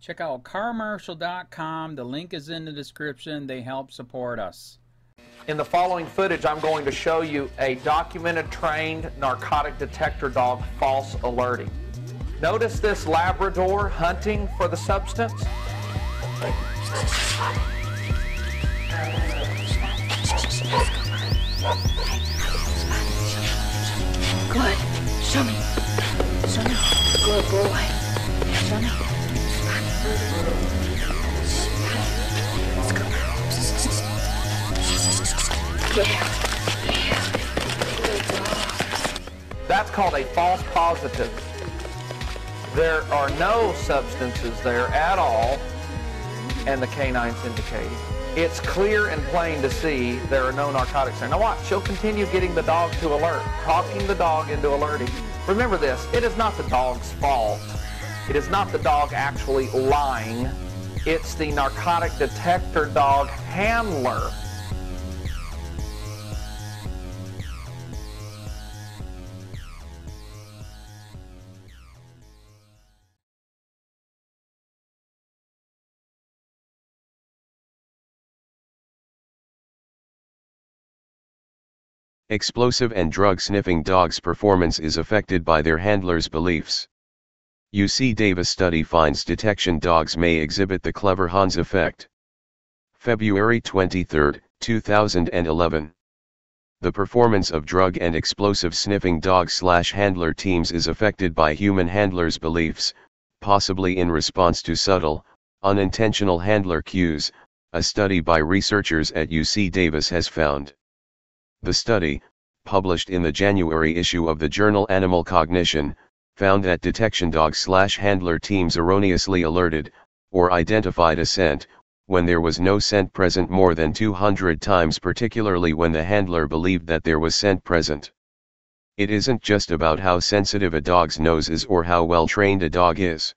Check out carmarshal.com. The link is in the description. They help support us. In the following footage, I'm going to show you a documented trained narcotic detector dog false alerting. Notice this Labrador hunting for the substance? Good. Show me. Show me. Good boy. Show me. Let's go. That's called a false positive. There are no substances there at all, and the canine's indicating. It's clear and plain to see there are no narcotics there. Now watch, she'll continue getting the dog to alert, talking the dog into alerting. Remember this, it is not the dog's fault. It is not the dog actually lying. It's the narcotic detector dog handler. Explosive and drug sniffing dogs' performance is affected by their handlers' beliefs. UC Davis study finds detection dogs may exhibit the clever Hans effect. February 23, 2011. The performance of drug and explosive sniffing dog/handler teams is affected by human handlers' beliefs, possibly in response to subtle, unintentional handler cues, a study by researchers at UC Davis has found. The study, published in the January issue of the journal Animal Cognition, found that detection dog/handler teams erroneously alerted, or identified a scent, when there was no scent present more than 200 times, particularly when the handler believed that there was scent present. It isn't just about how sensitive a dog's nose is or how well trained a dog is.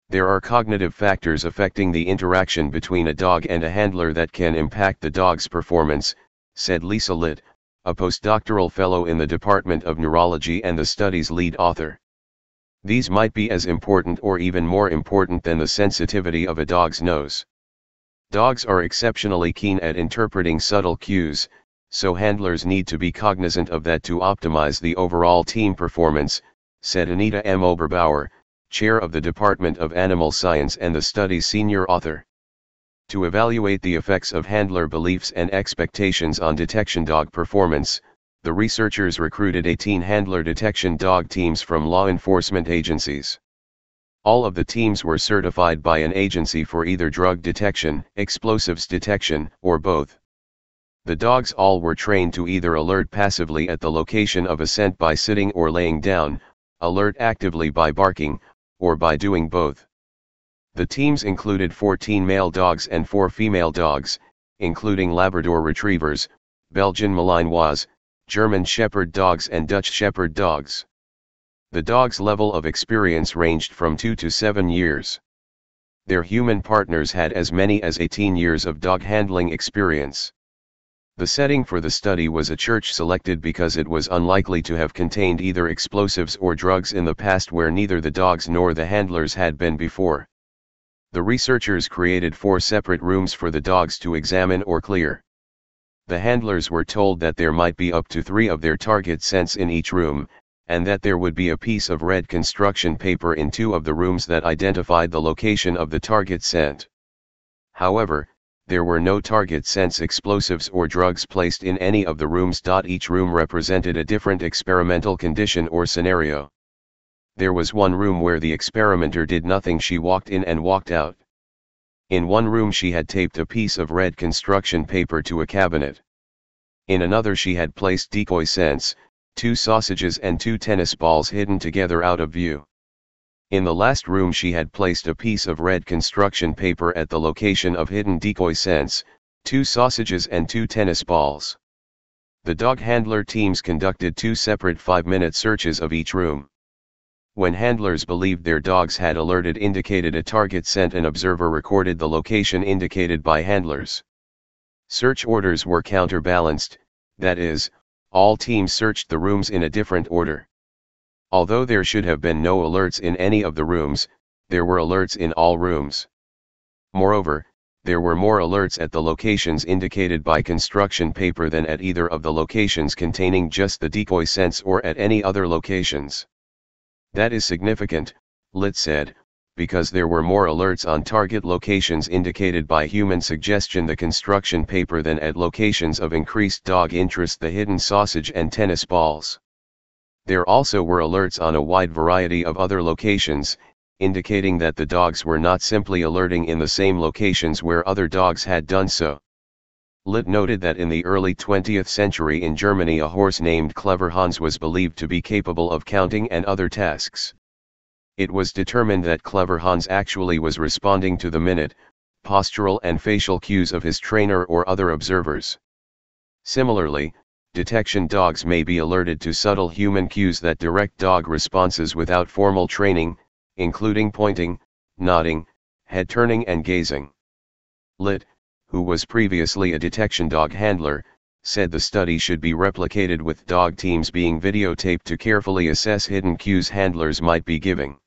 There are cognitive factors affecting the interaction between a dog and a handler that can impact the dog's performance, said Lisa Litt, a postdoctoral fellow in the Department of Neurology and the study's lead author. These might be as important or even more important than the sensitivity of a dog's nose. Dogs are exceptionally keen at interpreting subtle cues, so handlers need to be cognizant of that to optimize the overall team performance, said Anita M. Oberbauer, chair of the Department of Animal Science and the study's senior author. To evaluate the effects of handler beliefs and expectations on detection dog performance, the researchers recruited 18 handler detection dog teams from law enforcement agencies. All of the teams were certified by an agency for either drug detection, explosives detection, or both. The dogs all were trained to either alert passively at the location of a scent by sitting or laying down, alert actively by barking, or by doing both. The teams included 14 male dogs and 4 female dogs, including Labrador Retrievers, Belgian Malinois, German Shepherd dogs and Dutch Shepherd dogs. The dogs' level of experience ranged from 2 to 7 years. Their human partners had as many as 18 years of dog handling experience. The setting for the study was a church selected because it was unlikely to have contained either explosives or drugs in the past where neither the dogs nor the handlers had been before. The researchers created 4 separate rooms for the dogs to examine or clear. The handlers were told that there might be up to 3 of their target scents in each room, and that there would be a piece of red construction paper in 2 of the rooms that identified the location of the target scent. However, there were no target scents, explosives or drugs placed in any of the rooms. Each room represented a different experimental condition or scenario. There was one room where the experimenter did nothing. She walked in and walked out. In one room she had taped a piece of red construction paper to a cabinet. In another she had placed decoy scents, 2 sausages and 2 tennis balls hidden together out of view. In the last room she had placed a piece of red construction paper at the location of hidden decoy scents, 2 sausages and 2 tennis balls. The dog handler teams conducted 2 separate 5-minute searches of each room. When handlers believed their dogs had alerted indicated a target scent, an observer recorded the location indicated by handlers. Search orders were counterbalanced, that is, all teams searched the rooms in a different order. Although there should have been no alerts in any of the rooms, there were alerts in all rooms. Moreover, there were more alerts at the locations indicated by construction paper than at either of the locations containing just the decoy scents or at any other locations. That is significant, Litt said, because there were more alerts on target locations indicated by human suggestion the construction paper than at locations of increased dog interest the hidden sausage and tennis balls. There also were alerts on a wide variety of other locations, indicating that the dogs were not simply alerting in the same locations where other dogs had done so. Litt noted that in the early 20th century in Germany a horse named Clever Hans was believed to be capable of counting and other tasks. It was determined that Clever Hans actually was responding to the minute, postural and facial cues of his trainer or other observers. Similarly, detection dogs may be alerted to subtle human cues that direct dog responses without formal training, including pointing, nodding, head turning and gazing. Litt, who was previously a detection dog handler, said the study should be replicated with dog teams being videotaped to carefully assess hidden cues handlers might be giving.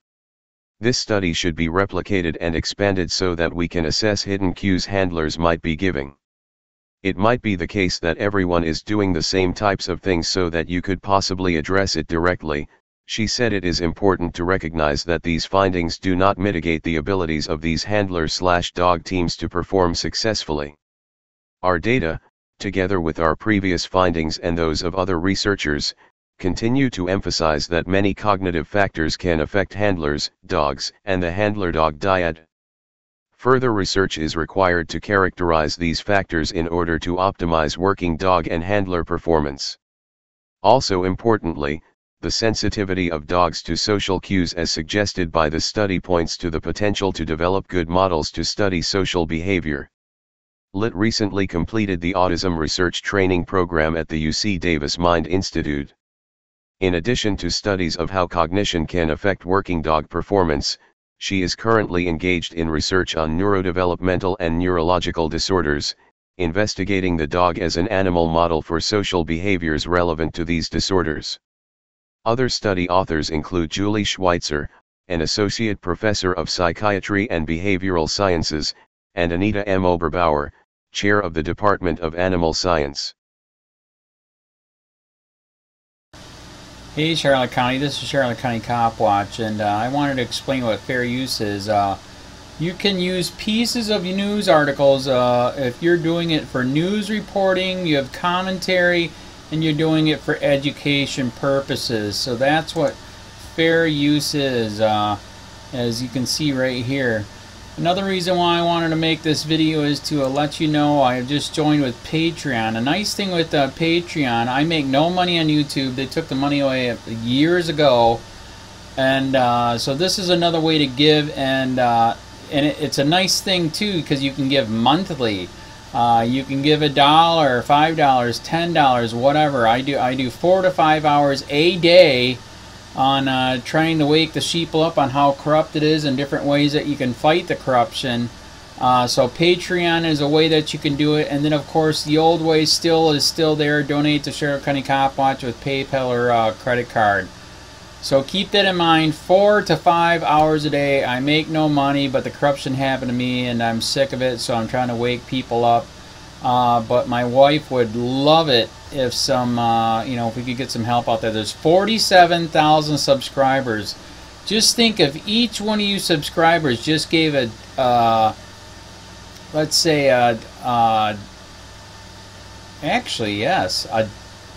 This study should be replicated and expanded so that we can assess hidden cues handlers might be giving. It might be the case that everyone is doing the same types of things so that you could possibly address it directly. She said it is important to recognize that these findings do not mitigate the abilities of these handler/dog teams to perform successfully. Our data, together with our previous findings and those of other researchers, continue to emphasize that many cognitive factors can affect handlers, dogs, and the handler-dog dyad. Further research is required to characterize these factors in order to optimize working dog and handler performance. Also importantly, the sensitivity of dogs to social cues as suggested by the study points to the potential to develop good models to study social behavior. Litt recently completed the Autism Research Training Program at the UC Davis Mind Institute. In addition to studies of how cognition can affect working dog performance, she is currently engaged in research on neurodevelopmental and neurological disorders, investigating the dog as an animal model for social behaviors relevant to these disorders. Other study authors include Julie Schweitzer, an associate professor of psychiatry and behavioral sciences, and Anita M. Oberbauer, chair of the Department of Animal Science. Hey Charlotte County, this is Charlotte County COPWATCH, and I wanted to explain what fair use is. You can use pieces of news articles if you're doing it for news reporting, you have commentary, and you're doing it for education purposes. So that's what fair use is, as you can see right here. Another reason why I wanted to make this video is to let you know I have just joined with Patreon. A nice thing with Patreon, I make no money on YouTube. They took the money away years ago, and so this is another way to give, and it's a nice thing too because you can give monthly. You can give $1, $5, $10, whatever. I do 4 to 5 hours a day on trying to wake the sheeple up on how corrupt it is and different ways that you can fight the corruption. So Patreon is a way that you can do it, and then of course the old way is still there. Donate to Charlotte County COPWATCH with PayPal or credit card. So keep that in mind. 4 to 5 hours a day. I make no money, but the corruption happened to me and I'm sick of it, so I'm trying to wake people up. But my wife would love it if if we could get some help out there. There's 47,000 subscribers. Just think if each one of you subscribers just gave let's say actually yes,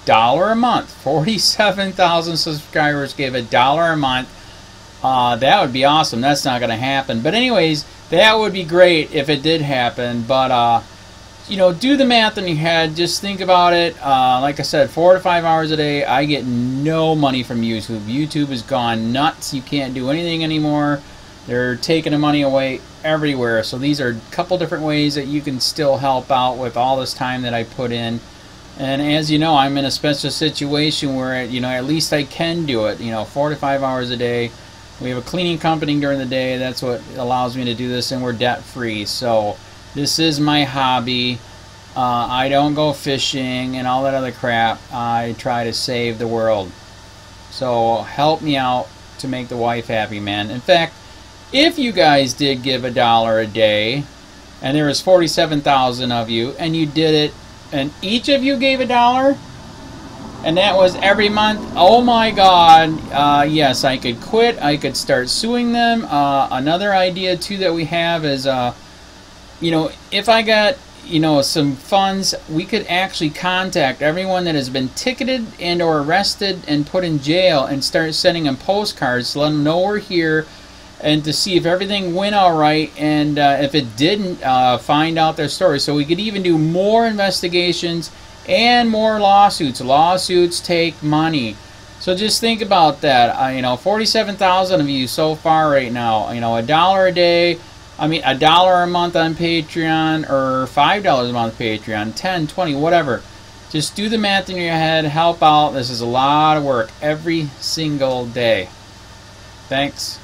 $1 a month. 47,000 subscribers gave $1 a month. That would be awesome. That's not going to happen. But anyways, that would be great if it did happen. But do the math in your head. Just think about it. Like I said, 4 to 5 hours a day. I get no money from YouTube. YouTube has gone nuts. You can't do anything anymore. They're taking the money away everywhere. So these are a couple different ways that you can still help out with all this time that I put in. And as you know, I'm in a special situation where, at least I can do it. 4 to 5 hours a day. We have a cleaning company during the day. That's what allows me to do this, and we're debt-free. So this is my hobby. I don't go fishing and all that other crap. I try to save the world. So help me out to make the wife happy, man. In fact, if you guys did give $1 a day, and there was 47,000 of you, and you did it, and each of you gave $1, and that was every month, oh my God, yes, I could quit. I could start suing them. Another idea too that we have is, you know, if I got, you know, some funds, we could actually contact everyone that has been ticketed and or arrested and put in jail and start sending them postcards to let them know we're here, and to see if everything went all right, and if it didn't, find out their story. So we could even do more investigations and more lawsuits. Lawsuits take money. So just think about that. You know, 47,000 of you so far right now. You know, $1 a day. I mean, $1 a month on Patreon, or $5 a month Patreon, 10, 20, whatever. Just do the math in your head. Help out. This is a lot of work every single day. Thanks.